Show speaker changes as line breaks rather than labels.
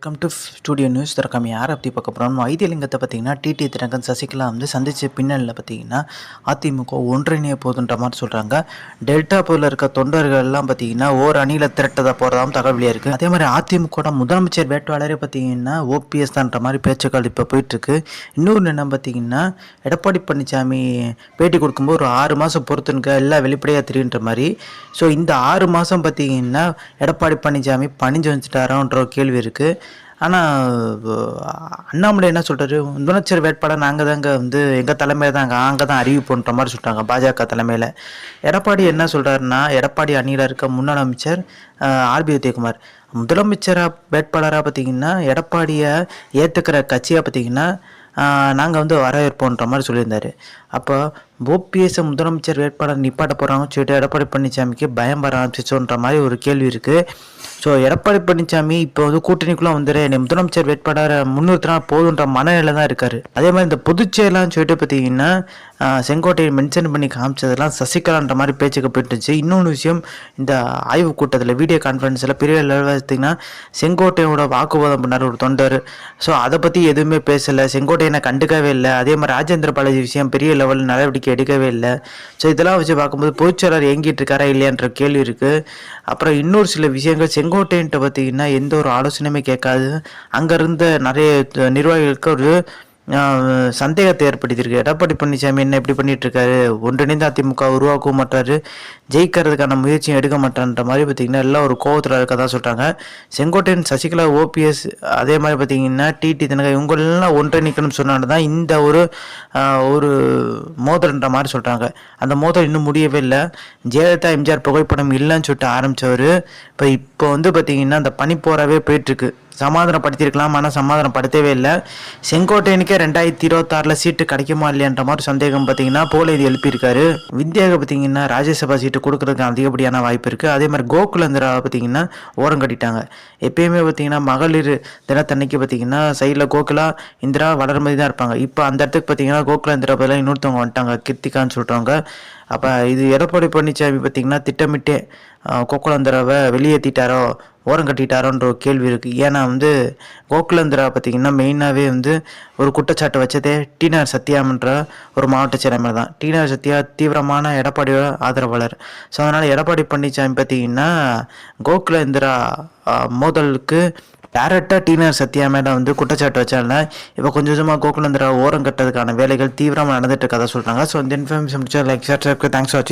Welcome to studio news. தரக்காம யார் அப்படி பார்க்க போகிறோம்? வைத்தியலிங்கத்தை பார்த்தீங்கன்னா டிடி தினகரன் சசிகலா வந்து சந்திச்ச பின்னணியில் பார்த்தீங்கன்னா அதிமுக ஒன்றிணைய போதுன்ற மாதிரி சொல்கிறாங்க. டெல்டா பகுதியில் இருக்க தொண்டர்கள்லாம் பார்த்தீங்கன்னா ஓர் அணியில் திரட்டதை போகிறதாகவும் தகவல் வெளியாக இருக்குது. அதே மாதிரி அதிமுக முதலமைச்சர் வேட்பாளரே பார்த்தீங்கன்னா ஓபிஎஸ் தான்ற மாதிரி பேச்சுக்கள் இப்போ போயிட்டுருக்கு. இன்னொன்று என்ன பார்த்தீங்கன்னா எடப்பாடி பழனிசாமி பேட்டி கொடுக்கும்போது ஒரு 6 மாதம் பொறுத்துனுக்க எல்லாம் வெளிப்படையாக தெரியுன்ற மாதிரி. ஸோ இந்த 6 மாதம் பார்த்தீங்கன்னா எடப்பாடி பழனிசாமி பணிஞ்சு வந்துட்டாரோன்ற ஒரு கேள்வி இருக்குது. ஆனால் அண்ணாமலை என்ன சொல்கிறாரு, முதலமைச்சர் வேட்பாளர் நாங்கள் தாங்க வந்து எங்கள் தலைமையில் தாங்க அங்கே தான் அறிவிப்புன்ற மாதிரி சொல்கிறாங்க பாஜக தலைமையில். எடப்பாடி என்ன சொல்கிறாருன்னா, எடப்பாடி அணியில் இருக்க முன்னாள் அமைச்சர் ஆர்பி உதயகுமார் முதலமைச்சராக வேட்பாளராக பார்த்தீங்கன்னா எடப்பாடியை ஏற்றுக்கிற கட்சியாக பார்த்தீங்கன்னா நாங்கள் வந்து வரவேற்போன்ற மாதிரி சொல்லியிருந்தார். அப்போ ஓபிஎஸ் முதலமைச்சர் வேட்பாளர் நிப்பாட்ட போகிறாங்கன்னு சொல்லிட்டு எடப்பாடி பழனிசாமிக்கு பயம் வர ஆரம்பிச்சிச்சோன்ற மாதிரி ஒரு கேள்வி இருக்குது. ஸோ எடப்பாடி பழனிசாமி இப்போ வந்து கூட்டணிக்குள்ளே வந்துடு என்னை முதலமைச்சர் வேட்பாளரை முன்னிறுத்தினா போதுன்ற மனநிலை தான் இருக்காரு. அதே மாதிரி இந்த பொதுச்செயலான்னு சொல்லிட்டு பார்த்தீங்கன்னா செங்கோட்டையை மென்ஷன் பண்ணி காமிச்சதெல்லாம் சசிகலான்ற மாதிரி பேச்சுக்கு போயிட்டுச்சு. இன்னொன்று விஷயம், இந்த ஆய்வு கூட்டத்தில் வீடியோ கான்ஃபரன்ஸில் பெரிய லெவலில் பார்த்தீங்கன்னா செங்கோட்டையோட வாக்குவாதம் பண்ணார் ஒரு தொண்டர். ஸோ அதை பற்றி எதுவுமே பேசலை, செங்கோட்டையனை கண்டுக்கவே இல்லை. அதே மாதிரி ராஜேந்திர பாலாஜி விஷயம் பெரிய லெவலில் நடவடிக்கை எடுக்கவே இல்லை. ஸோ இதெல்லாம் வச்சு பார்க்கும்போது பொதுச்செயலாளர் இயங்கிட்டு இருக்காரா இல்லையான்ற கேள்வி இருக்குது. அப்புறம் இன்னொரு சில விஷயங்கள், செங்கோட்டையன்ட்ட பார்த்தீங்கன்னா எந்த ஒரு ஆலோசனையுமே கேட்காது. அங்கே இருந்த நிறைய நிர்வாகிகளுக்கு ஒரு சந்தேகத்தை ஏற்படுத்தியிருக்கு. எடப்பாடி பழனிசாமி என்ன இப்படி பண்ணிட்டு இருக்காரு, ஒன்றிணைந்த அதிமுக உருவாக்கவும் மாட்டாரு, ஜெயிக்கிறதுக்கான முயற்சியும் எடுக்க மாட்டான்ற மாதிரி பார்த்தீங்கன்னா எல்லாம் ஒரு கோவத்தில் இருக்கதா சொல்கிறாங்க. செங்கோட்டையன், சசிகலா, ஓபிஎஸ், அதே மாதிரி பார்த்தீங்கன்னா டிடி தினகரன் இவங்களெல்லாம் ஒன்றிணைக்கணும்னு சொன்னால தான் இந்த ஒரு மோதல்ன்ற மாதிரி சொல்கிறாங்க. அந்த மோதல் இன்னும் முடியவே இல்லை. ஜெயலலிதா எம்ஜிஆர் புகைப்படம் இல்லைன்னு சொல்லிட்டு ஆரம்பித்தவர் இப்போ வந்து பார்த்தீங்கன்னா அந்த பனிப்போராகவே போயிட்டுருக்கு. சமாதானப்படுத்தியிருக்கலாம், ஆனால் சமாதானப்படுத்தவே இல்லை. செங்கோட்டையனுக்கே 2026 சீட்டு கிடைக்குமா இல்லையான்ற மாதிரி சந்தேகம் பார்த்தீங்கன்னா போல இது எழுப்பியிருக்காரு. வித்யாவுக்கு பார்த்தீங்கன்னா ராஜ்யசபா சீட்டு கொடுக்கறதுக்கு அதிகப்படியான வாய்ப்பு இருக்குது. அதே மாதிரி கோகுலேந்திரா பார்த்தீங்கன்னா ஓரம் கட்டிட்டாங்க. எப்பயுமே பார்த்தீங்கன்னா மகளிர் தினத்தன்னைக்கு பார்த்தீங்கன்னா சைடில் கோகுலா, இந்திரா, வளர்மதி தான் இருப்பாங்க. இப்போ அந்த இடத்துக்கு பார்த்தீங்கன்னா கோகுலேந்திரா பதிலாக இன்னொருத்தவங்க வந்துட்டாங்க, கிருத்திகான்னு சொல்கிறவங்க. அப்போ இது எடப்பாடி பழனிசாமி பார்த்தீங்கன்னா திட்டமிட்டே கோகுலேந்திராவை வெளியேற்றிட்டாரோ ஓரம் கட்டிட்டாரோன்ற ஒரு கேள்வி இருக்குது. ஏன்னா வந்து கோகுலேந்திரா பார்த்திங்கன்னா மெயினாகவே வந்து ஒரு குற்றச்சாட்டு வச்சதே டிஆர் சத்யான்ற ஒரு மாவட்ட செயலாளர் தான். டிஆர் சத்யா தீவிரமான எடப்பாடியோட ஆதரவாளர். ஸோ அதனால் எடப்பாடி பழனிசாமி பார்த்திங்கன்னா கோகுலேந்திரா மோதலுக்கு டேரெக்டாக டிஆர் சத்யா மேலே வந்து குற்றச்சாட்டு வச்சால இப்போ கொஞ்சம் கொஞ்சமாக கோகுலேந்திரா ஓரம் கட்டுறதுக்கான வேலைகள் தீவிரமாக நடந்துட்டு இருக்கதா சொல்கிறாங்க. ஸோ இந்த information like share. Thanks for வாட்சிங்.